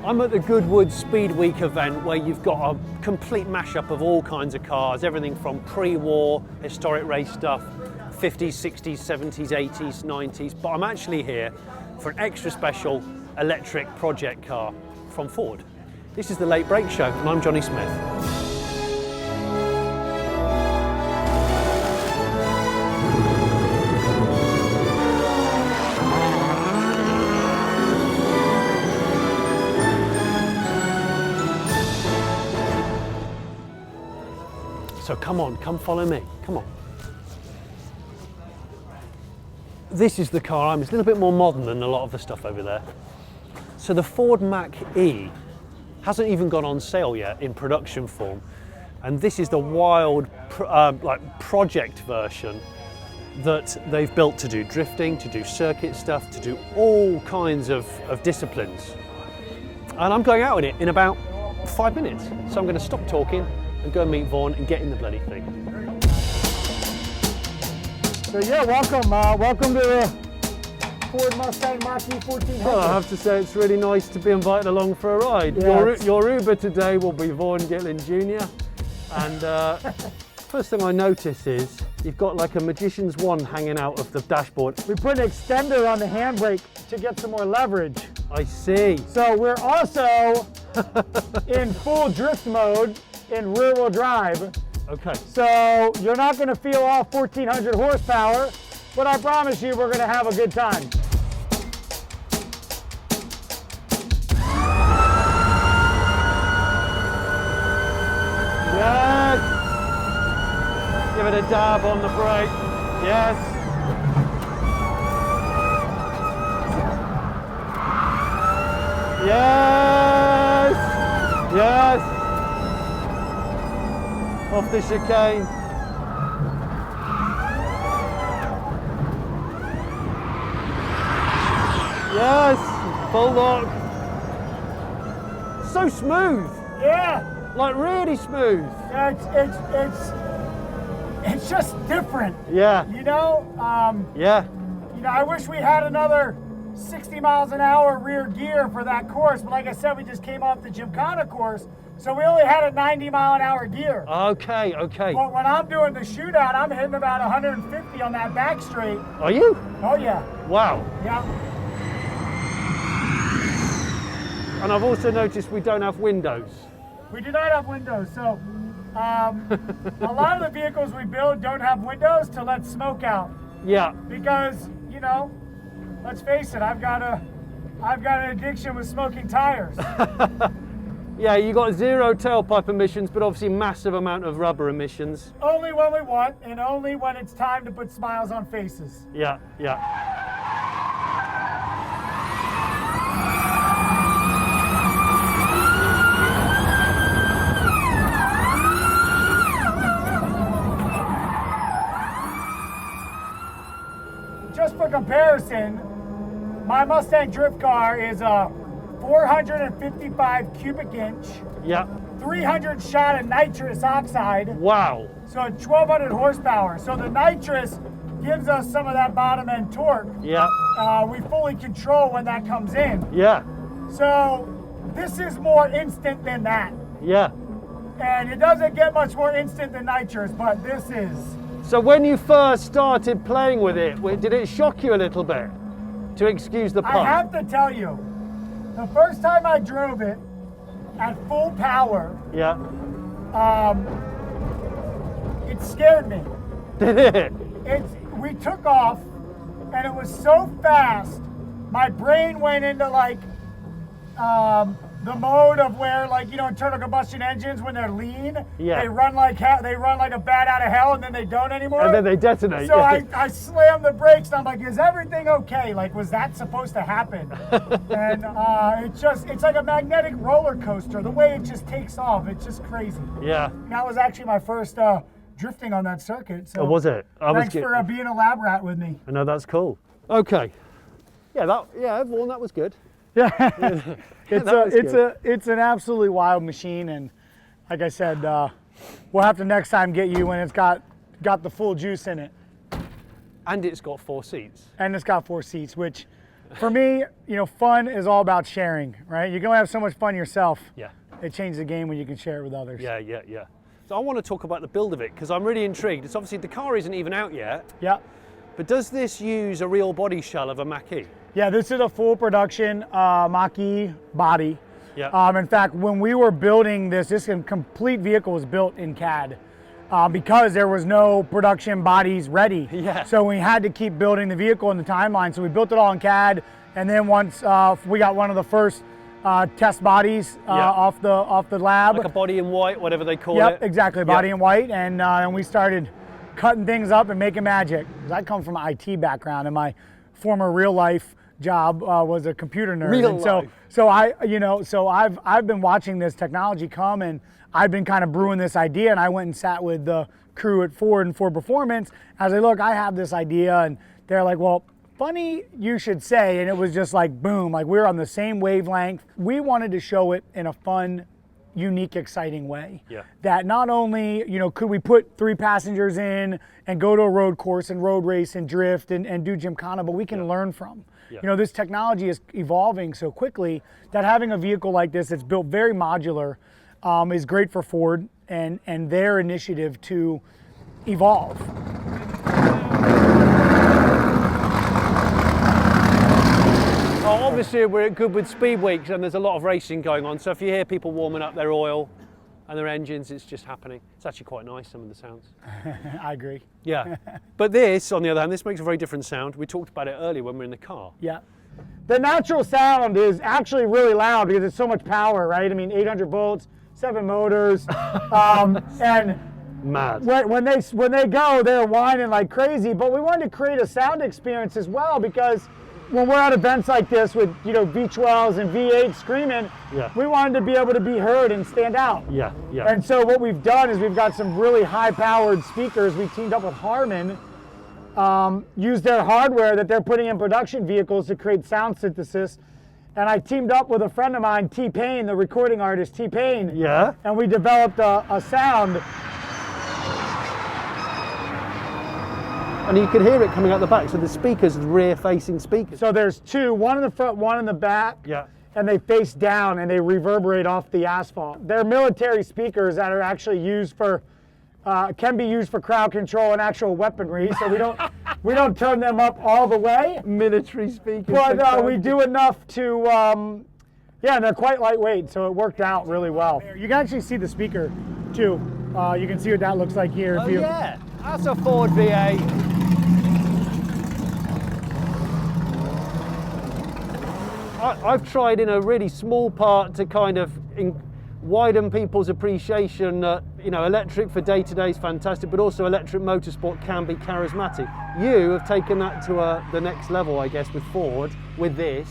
I'm at the Goodwood Speed Week event where you've got a complete mashup of all kinds of cars, everything from pre-war, historic race stuff, 50s, 60s, 70s, 80s, 90s, but I'm actually here for an extra special electric project car from Ford. This is the Late Break Show and I'm Jonny Smith. So come on, come follow me, come on. This is the car it's a little bit more modern than a lot of the stuff over there. So the Ford Mach E hasn't even gone on sale yet in production form. And this is the wild project version that they've built to do drifting, to do circuit stuff, to do all kinds of disciplines. And I'm going out in it in about 5 minutes. So I'm going to stop talking and go and meet Vaughn and get in the bloody thing. So yeah, welcome to the Ford Mustang Mach E 1400. Well, I have to say it's really nice to be invited along for a ride. Yeah, your Uber today will be Vaughn Gittin Jr. And first thing I notice is you've got like a magician's wand hanging out of the dashboard. We put an extender on the handbrake to get some more leverage. I see. So we're also in full drift mode in rear-wheel drive. Okay. So you're not going to feel all 1,400 horsepower, but I promise you we're going to have a good time. Yes. Give it a dab on the brake. Yes. Yes. Yes. Off the chicane. Yes, full lock. So smooth. Yeah. Like really smooth. Yeah, it's just different. Yeah. You know? Yeah. You know, I wish we had another 60 miles an hour rear gear for that course, but like I said, we just came off the gymkhana course, so we only had a 90 mile an hour gear. Okay, okay. But when I'm doing the shootout, I'm hitting about 150 on that back straight. Are you? Oh yeah. Wow. Yeah. And I've also noticed we don't have windows. We do not have windows, so a lot of the vehicles we build don't have windows to let smoke out. Yeah. Because, you know, let's face it, I've got an addiction with smoking tires. Yeah, you got zero tailpipe emissions, but obviously massive amount of rubber emissions. Only when we want, and only when it's time to put smiles on faces. Yeah, yeah. Just for comparison, my Mustang drift car is a 455 cubic inch, Yeah. 300 shot of nitrous oxide, Wow. so 1,200 horsepower. So the nitrous gives us some of that bottom end torque. Yeah. We fully control when that comes in. Yeah. So this is more instant than that. Yeah. And it doesn't get much more instant than nitrous, but this is. So when you first started playing with it, did it shock you a little bit? To excuse the pun. I have to tell you, the first time I drove it at full power, Yeah. it scared me. Did it? We took off, and it was so fast, my brain went into like the mode of where, like, you know, internal combustion engines, when they're lean, Yeah. they run like a bat out of hell, and then they don't anymore. And then they detonate. So yeah. I slammed the brakes, and I'm like, is everything okay? Like, was that supposed to happen? And it's like a magnetic roller coaster. The way it just takes off, it's just crazy. Yeah. That was actually my first drifting on that circuit. So Oh, was it? thanks for being a lab rat with me. I know, that's cool. Okay. Yeah, Vaughn, that was good. Yeah, it's an absolutely wild machine, and like I said, we'll have to next time get you when it's got the full juice in it. And it's got 4 seats. And it's got 4 seats, which For me, you know, fun is all about sharing, right? You can only have so much fun yourself. Yeah. It changes the game when you can share it with others. Yeah. So I want to talk about the build of it because I'm really intrigued. It's obviously the car isn't even out yet. Yeah. But does this use a real body shell of a Mach E? Yeah, this is a full production Mach E body. Yeah. In fact, when we were building this complete vehicle was built in CAD because there was no production bodies ready. Yeah. So we had to keep building the vehicle in the timeline. So we built it all in CAD, and then once we got one of the first test bodies off the lab. Like a body in white, whatever they call it. Yep, exactly, body in white, and we started cutting things up and making magic. 'Cause I come from an IT background, and my former real life job was a computer nerd. Real life. So I've been watching this technology come, and I've been kind of brewing this idea, and I went and sat with the crew at Ford and Ford Performance. I was like, look, I have this idea, and they're like, well, funny you should say, and it was just like boom, like we were on the same wavelength. We wanted to show it in a fun, unique, exciting way. Yeah. That not only, you know, could we put 3 passengers in and go to a road course and road race and drift and do gymkhana, but we can learn from. Yeah. You know, this technology is evolving so quickly that having a vehicle like this that's built very modular is great for Ford and their initiative to evolve. Obviously, we're at Goodwood Speed Weeks and there's a lot of racing going on. So if you hear people warming up their oil and their engines, it's just happening. It's actually quite nice, some of the sounds. I agree. Yeah. But this, on the other hand, this makes a very different sound. We talked about it earlier when we were in the car. Yeah. The natural sound is actually really loud because it's so much power, right? I mean, 800 volts, 7 motors, and Mad. when they go, they're whining like crazy. But we wanted to create a sound experience as well because when we're at events like this with, you know, V12s and V8 screaming, we wanted to be able to be heard and stand out. Yeah. And so what we've done is we've got some really high-powered speakers. We teamed up with Harman, used their hardware that they're putting in production vehicles to create sound synthesis. And I teamed up with a friend of mine, T-Pain, the recording artist, T-Pain. Yeah. And we developed a sound. And you can hear it coming out the back. So the speakers, rear-facing speakers. So there's 2, one in the front, one in the back. Yeah. And they face down and they reverberate off the asphalt. They're military speakers that are actually used for, can be used for crowd control and actual weaponry. So we don't turn them up all the way. Military speakers. But we do enough to, yeah, they're quite lightweight, so it worked out really well. You can actually see the speaker too. You can see what that looks like here. Oh yeah, that's a Ford V8. I've tried in a really small part to kind of widen people's appreciation that, you know, electric for day-to-day is fantastic, but also electric motorsport can be charismatic. You have taken that to the next level, I guess, with Ford, with this.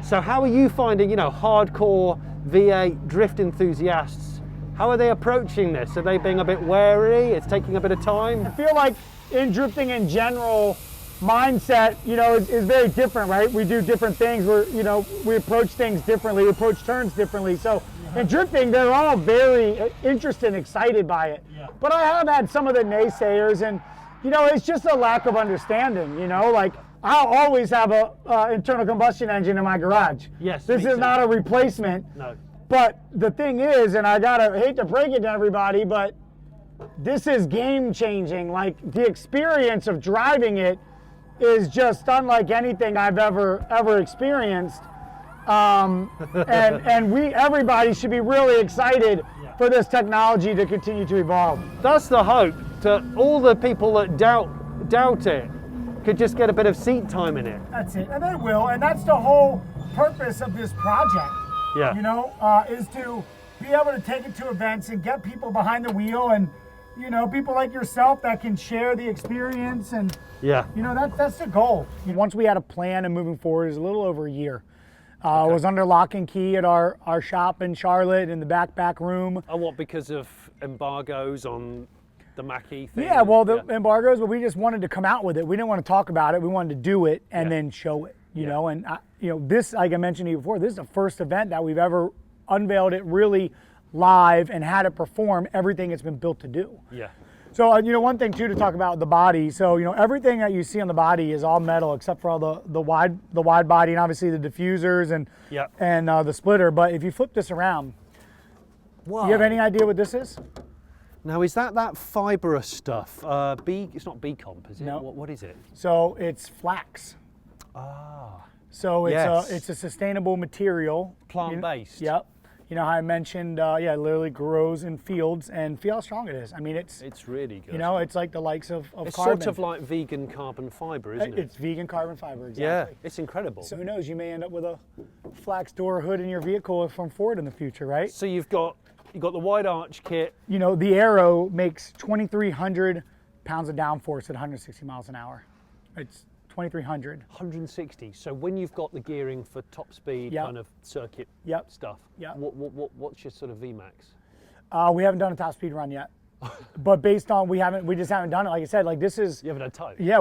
So how are you finding, you know, hardcore V8 drift enthusiasts? How are they approaching this? Are they being a bit wary? It's taking a bit of time? I feel like in drifting in general, mindset, you know, is very different, right? We do different things. We approach things differently, we approach turns differently. So in drifting, they're all very interested and excited by it. Yeah. But I have had some of the naysayers, and, you know, it's just a lack of understanding, you know, like I'll always have a internal combustion engine in my garage. Yes. This is not a replacement. No. But the thing is, and I hate to break it to everybody, but this is game changing. Like the experience of driving it is just unlike anything I've ever experienced. And everybody should be really excited for this technology to continue to evolve. That's the hope, that all the people that doubt it could just get a bit of seat time in it. That's it, and they will, and that's the whole purpose of this project. Yeah. You know, is to be able to take it to events and get people behind the wheel, and, you know, people like yourself that can share the experience, and Yeah. you know, that's the goal. Once we had a plan and moving forward, it was a little over a year. It was under lock and key at our shop in Charlotte in the back room. And what, because of embargoes on the Mach-E thing? Yeah, well, the embargoes, but we just wanted to come out with it. We didn't want to talk about it. We wanted to do it and then show it, you know. And, you know, this, like I mentioned to you before, this is the first event that we've ever unveiled it really live and had it perform everything it's been built to do. Yeah. So, you know, one thing too to talk about the body. So, you know, everything that you see on the body is all metal except for all the wide body and obviously the diffusers and the splitter. But if you flip this around, Wow. you have any idea what this is? Now, is that fibrous stuff? It's not bee comp, is it? No. What is it? So it's flax. Ah. So it's Yes. it's a sustainable material. Plant-based. Yep. You know how I mentioned, it literally grows in fields, and feel how strong it is. I mean, it's really good. you know, it's like the likes of it's carbon. sort of like vegan carbon fiber, isn't it? It's vegan carbon fiber, exactly. Yeah, it's incredible. So who knows, you may end up with a flax door hood in your vehicle from Ford in the future, right? So you've got the wide arch kit. You know, the Aero makes 2,300 pounds of downforce at 160 miles an hour. It's 2,300. 160. So when you've got the gearing for top speed Yep. kind of circuit Yep. stuff, Yep. what's your sort of VMAX? We haven't done a top speed run yet, but based on we just haven't done it. Like I said, like this is You haven't had time. yeah.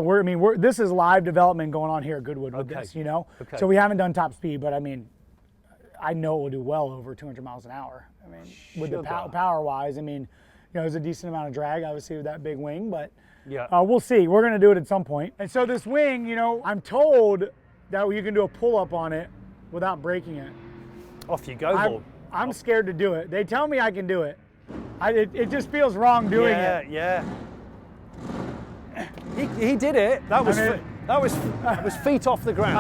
This is live development going on here at Goodwood with Okay. this, you know. Okay. So we haven't done top speed, but I mean, I know it will do well over 200 miles an hour. I mean, with the Sugar. power wise, I mean, you know, there's a decent amount of drag, obviously, with that big wing, but Yeah. we'll see. We're gonna do it at some point. And so this wing, you know, I'm told that you can do a pull up on it without breaking it. Off you go, Vaughn. I'm scared to do it. They tell me I can do it. It just feels wrong doing it. Yeah. He did it. That was that was feet off the ground.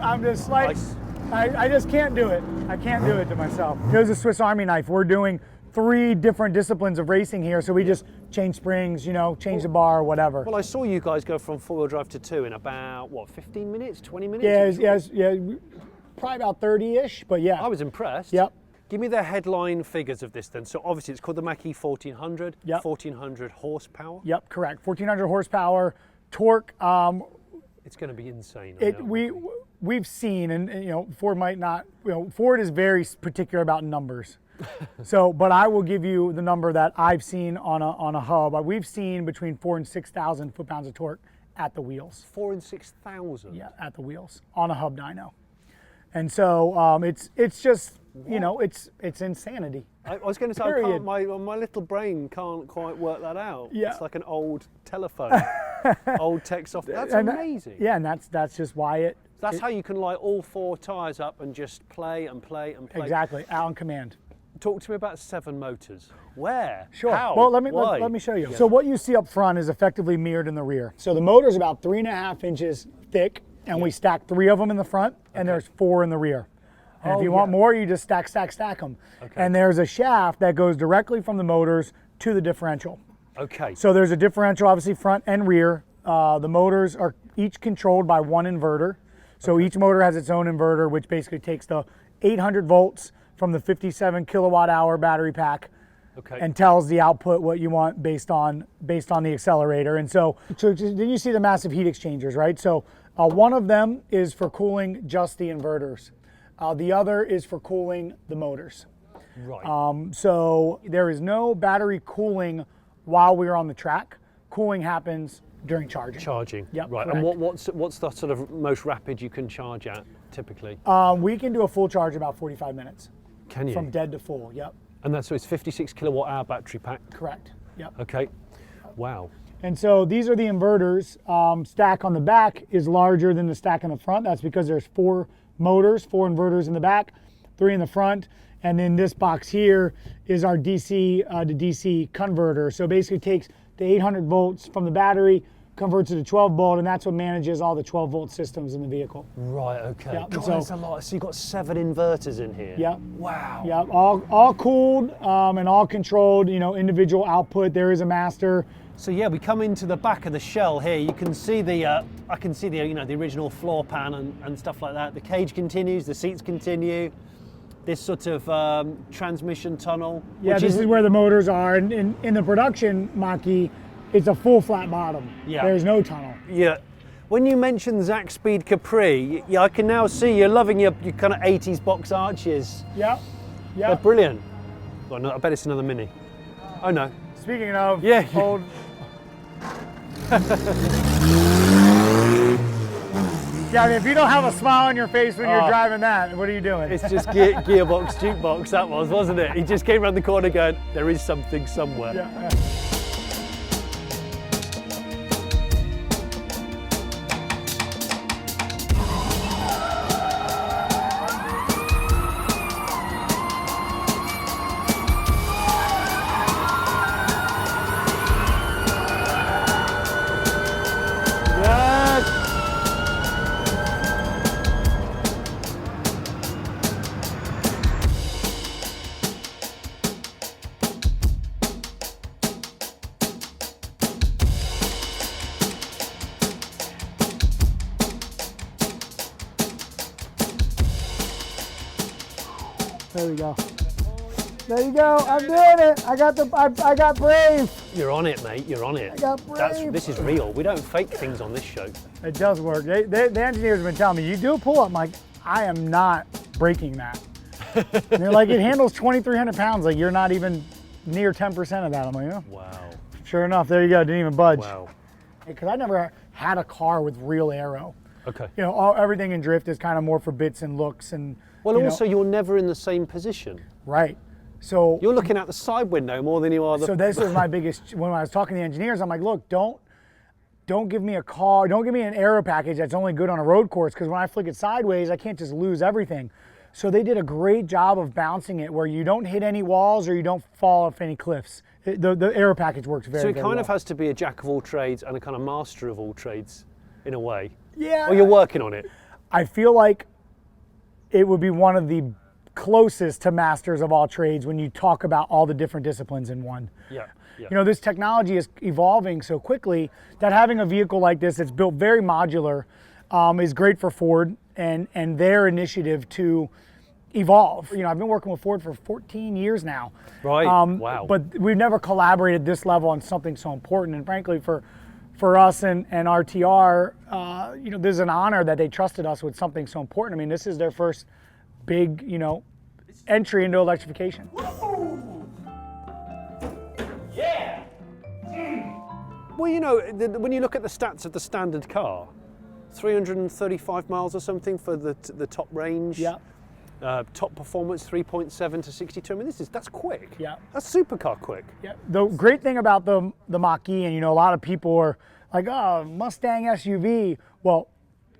I'm just like, Nice. I just can't do it. I can't do it to myself. Here's a Swiss Army knife. We're doing 3 different disciplines of racing here, so we just change springs, you know, change the bar, whatever. Well, I saw you guys go from 4-wheel drive to 2 in about, what, 15 minutes, 20 minutes? Yeah, probably about 30-ish, but yeah. I was impressed. Yep. Give me the headline figures of this then. So obviously it's called the Mach-E 1400, Yep. 1400 horsepower. Yep, correct. 1,400 horsepower, torque. It's going to be insane. I know. We've seen, and you know, Ford might not. You know, Ford is very particular about numbers. So, but I will give you the number that I've seen on a hub. We've seen between 4,000 and 6,000 foot-pounds of torque at the wheels. 4,000 and 6,000. Yeah, at the wheels on a hub dyno. And so it's just, you know, it's insanity. I was going to say, Period. my little brain can't quite work that out. Yeah. It's like an old telephone, old tech software. That's amazing. Yeah, and that's just why That's how you can light all 4 tyres up and just play and play and play. exactly out on command. Talk to me about 7 motors. Where? Sure. How? Well, Why? let me show you. Yeah. So what you see up front is effectively mirrored in the rear. So the motor's about 3.5 inches thick, and we stack 3 of them in the front, and there's 4 in the rear. And if you want more, you just stack them. Okay. And there's a shaft that goes directly from the motors to the differential. Okay. So there's a differential, obviously front and rear. The motors are each controlled by one inverter. So each motor has its own inverter, which basically takes the 800 volts from the 57 kilowatt hour battery pack and tells the output what you want based on the accelerator. And so then you see the massive heat exchangers, right? So one of them is for cooling just the inverters. The other is for cooling the motors. Right. So there is no battery cooling while we're on the track. Cooling happens during charging. Charging. Yep, Right. correct. And what's the sort of most rapid you can charge at typically? We can do a full charge in about 45 minutes. Can you? From dead to full, yep. And that's so it's 56 kilowatt hour battery pack. Correct, yep. Okay. Wow. And so these are the inverters. Stack on the back is larger than the stack in the front. That's because there's 4 motors, 4 inverters in the back, 3 in the front. And then this box here is our DC to DC converter. So basically takes the 800 volts from the battery, converts it to 12 volt, and that's what manages all the 12 volt systems in the vehicle. Right. Okay. Yeah, God, so- that's a lot. So you've got 7 inverters in here. Yep. Wow. Yep, all cooled and all controlled, you know, individual output. There is a master. So yeah, we come into the back of the shell here. You can see the, I can see the, you know, the original floor pan and stuff like that. The cage continues, the seats continue. This sort of transmission tunnel. Yeah, this is where the motors are. And in the production Mach-E, it's a full flat bottom. Yeah. There's no tunnel. Yeah. When you mentioned Zach Speed Capri, yeah, I can now see you're loving your kind of 80s box arches. Yep. They're Yep. brilliant. Well, no, I bet it's another Mini. Oh no. Speaking of Yeah. old. Yeah, I mean, if you don't have a smile on your face when you're driving that, what are you doing? It's just gearbox, jukebox, that wasn't it? He just came around the corner going, there is something somewhere. Yeah. There we go. There you go. I'm doing it. I got brave. You're on it, mate. You're on it. I got brave. This is real. We don't fake things on this show. It does work. The engineers have been telling me, you do a pull-up. I'm like, I am not breaking that. And they're like, it handles 2,300 pounds. Like, you're not even near 10% of that. I'm like, oh. Wow. Sure enough, there you go. Didn't even budge. Wow. Because I never had a car with real aero. Okay. You know, everything in drift is kind of more for bits and looks and. Well, also, you're never in the same position. Right. So you're looking out the side window more than you are the. So this was my biggest. When I was talking to the engineers, I'm like, look, don't give me a car. Don't give me an aero package that's only good on a road course. Because when I flick it sideways, I can't just lose everything. So they did a great job of bouncing it, where you don't hit any walls or you don't fall off any cliffs. The aero package works very. So it very kind well. of has to be a jack of all trades and a kind of master of all trades, in a way. Yeah. Or you're working on it. I feel like it would be one of the closest to masters of all trades when you talk about all the different disciplines in one. Yeah. Yeah. You know, this technology is evolving so quickly that having a vehicle like this that's built very modular is great for Ford and their initiative to evolve. You know, I've been working with Ford for 14 years now. Right. Wow. But we've never collaborated this level on something so important. And frankly, for us and RTR, you know, this is an honor that they trusted us with something so important. I mean, this is their first big, you know, entry into electrification. Yeah. Well, you know, when you look at the stats of the standard car, 335 miles or something for the top range. Yeah. Top performance 3.7 to 62. I mean, that's quick. Yeah. That's supercar quick. Yeah. The great thing about the Mach E, and you know, a lot of people are like, oh, Mustang SUV. Well,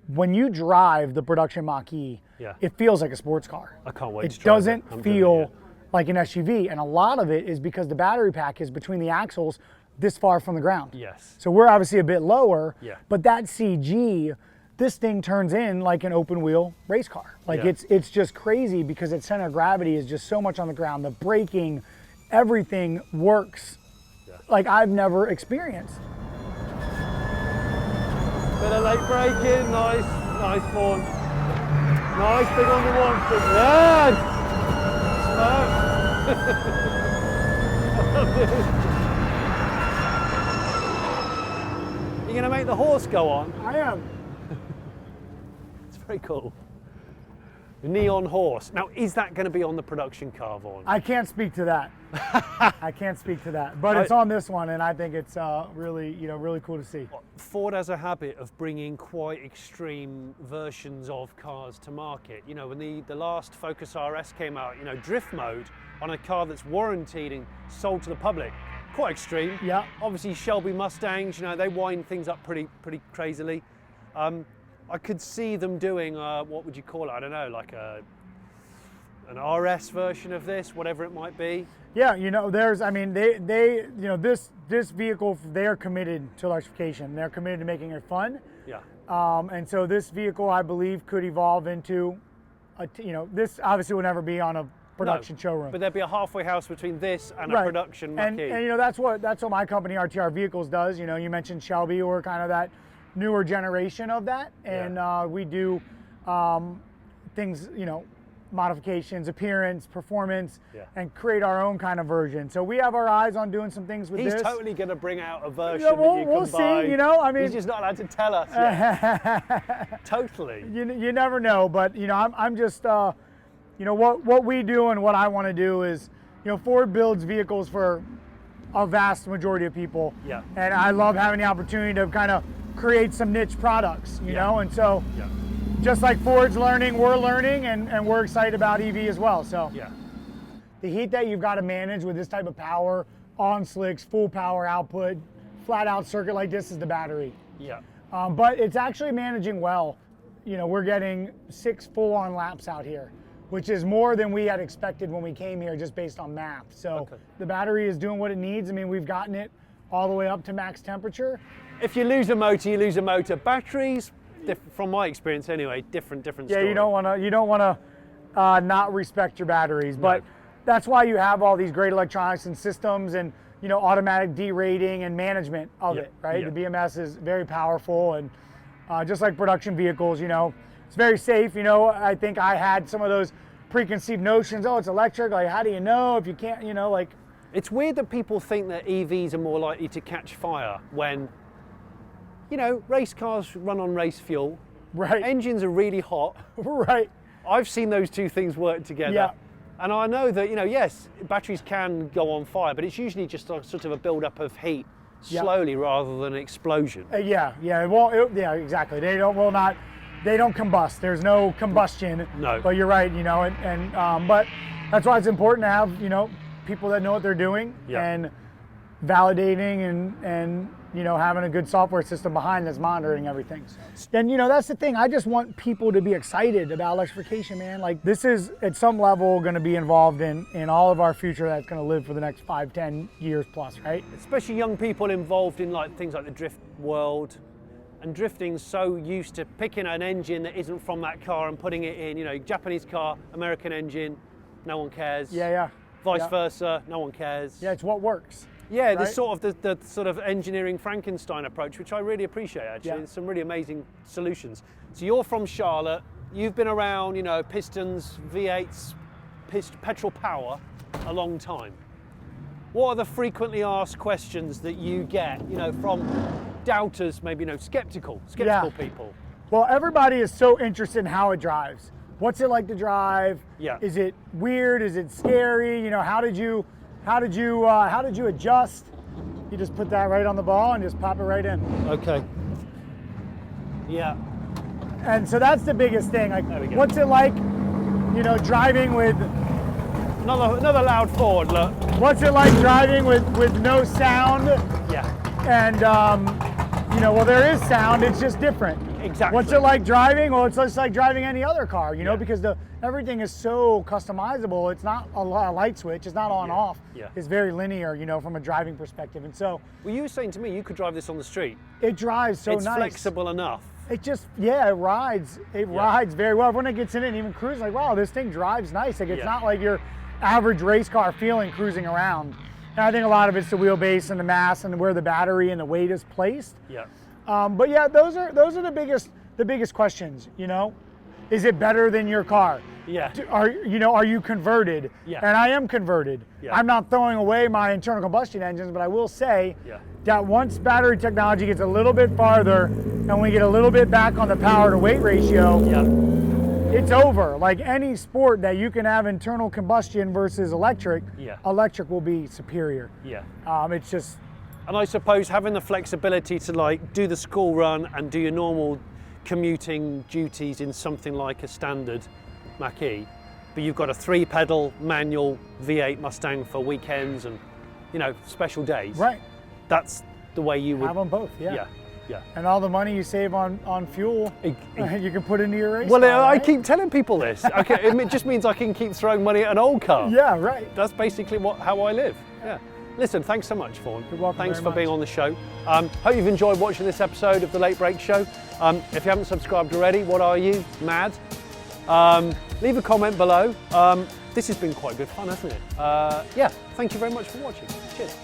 when you drive the production Mach E, yeah, it feels like a sports car. I can't wait to It drive doesn't it. feel like an SUV, and a lot of it is because the battery pack is between the axles this far from the ground. Yes. So we're obviously a bit lower, yeah, but that CG, this thing turns in like an open wheel race car. Like yeah, it's just crazy because its center of gravity is just so much on the ground. The braking, everything works like I've never experienced. Bit of late braking, nice Vaughn. Nice, big on the one foot. Smart. You're gonna make the horse go on? I am. It's very cool. The neon horse. Now, is that going to be on the production car, Vaughn? I can't speak to that. I can't speak to that, but it's on this one, and I think it's really, you know, really cool to see. Ford has a habit of bringing quite extreme versions of cars to market. You know, when the last Focus RS came out, you know, drift mode on a car that's warranted and sold to the public, quite extreme. Yeah. Obviously, Shelby Mustangs, you know, they wind things up pretty crazily. I could see them doing, what would you call it? I don't know, like an RS version of this, whatever it might be. Yeah, you know, I mean, they, you know, this vehicle, they're committed to electrification. They're committed to making it fun. Yeah. And so this vehicle, I believe, could evolve into, you know, this obviously would never be on a production showroom. But there'd be a halfway house between this and a production Mach E. And you know, that's what my company, RTR Vehicles, does. You know, you mentioned Shelby, or kind of that newer generation of that, and we do things, you know, modifications, appearance, performance, and create our own kind of version. So we have our eyes on doing some things with this. He's totally going to bring out a version that you can buy. See, you know, I mean, he's just not allowed to tell us yet. Totally. You never know, but you know, I'm just, you know, what we do and what I want to do is, you know, Ford builds vehicles for a vast majority of people. Yeah. And I love having the opportunity to kind of create some niche products, you know, and so just like Ford's learning, we're learning, and we're excited about EV as well. So the heat that you've got to manage with this type of power, on slicks, full power output, flat out circuit like this is the battery. Yeah. But it's actually managing well. You know, we're getting 6 full-on laps out here, which is more than we had expected when we came here just based on math. So the battery is doing what it needs. I mean, we've gotten it all the way up to max temperature. If you lose a motor, you lose a motor. Batteries, from my experience anyway, different story. Yeah, you don't want to not respect your batteries, but that's why you have all these great electronics and systems, and you know, automatic derating and management of it, right? The BMS is very powerful, and just like production vehicles, you know, it's very safe. You know, I think I had some of those preconceived notions. Oh, it's electric. Like, how do you know if you can't, like. It's weird that people think that EVs are more likely to catch fire when, race cars run on race fuel. Right. Engines are really hot. Right. I've seen those two things work together. Yeah. And I know that, yes, batteries can go on fire, but it's usually just a sort of a build-up of heat slowly rather than an explosion. Yeah, exactly. They don't combust. There's no combustion. No. But you're right, but that's why it's important to have, people that know what they're doing and validating and having a good software system behind that's monitoring everything. And that's the thing. I just want people to be excited about electrification, man. Like, this is at some level going to be involved in all of our future that's going to live for the next 5-10 years plus, right? Especially young people involved in things like the drift world. And drifting's so used to picking an engine that isn't from that car and putting it in, Japanese car, American engine, no one cares. Yeah. Vice versa, no one cares. Yeah, it's what works. Yeah, right? there's sort of the sort of engineering Frankenstein approach, which I really appreciate, actually. Yeah. There's some really amazing solutions. So you're from Charlotte, you've been around, pistons, V8s, petrol power a long time. What are the frequently asked questions that you get, from doubters, maybe, skeptical people? Well, everybody is so interested in how it drives. What's it like to drive? Yeah. Is it weird? Is it scary? How did you adjust? You just put that right on the ball and just pop it right in. Okay. Yeah. And so that's the biggest thing. Like, There we go. what's it like, driving with Another loud Ford, look. What's it like driving with no sound? Yeah. And well, there is sound. It's just different. Exactly. What's it like driving? Well, it's just like driving any other car, because everything is so customizable. It's not a light switch. It's not on off. Yeah. It's very linear, from a driving perspective. And so, Well, you were saying to me you could drive this on the street. it drives so It's nice. flexible enough. It just, it rides. It rides very well. When it gets in it and even cruises, like, wow, this thing drives nice. Like, it's not like your average race car feeling cruising around. And I think a lot of it's the wheelbase and the mass and where the battery and the weight is placed. Yeah. But yeah, those are the biggest questions. Is it better than your car? Yeah. Are you converted? Yeah. And I am converted. Yeah. I'm not throwing away my internal combustion engines, but I will say that once battery technology gets a little bit farther and we get a little bit back on the power to weight ratio, it's over. Like any sport that you can have internal combustion versus electric, electric will be superior. Yeah. It's just. And I suppose having the flexibility to do the school run and do your normal commuting duties in something like a standard Mach E, but you've got a 3-pedal manual V8 Mustang for weekends and special days. Right. That's the way you would have them both. Yeah. And all the money you save on fuel, you can put into your race Well, car, I right? keep telling people this. Okay, it just means I can keep throwing money at an old car. Yeah, right. That's basically how I live. Yeah. Listen, thanks so much, Vaughn. You're welcome. Thanks very for much. being on the show. Hope you've enjoyed watching this episode of the Late Break Show. If you haven't subscribed already, what are you, mad? Leave a comment below. This has been quite good fun, hasn't it? Thank you very much for watching. Cheers.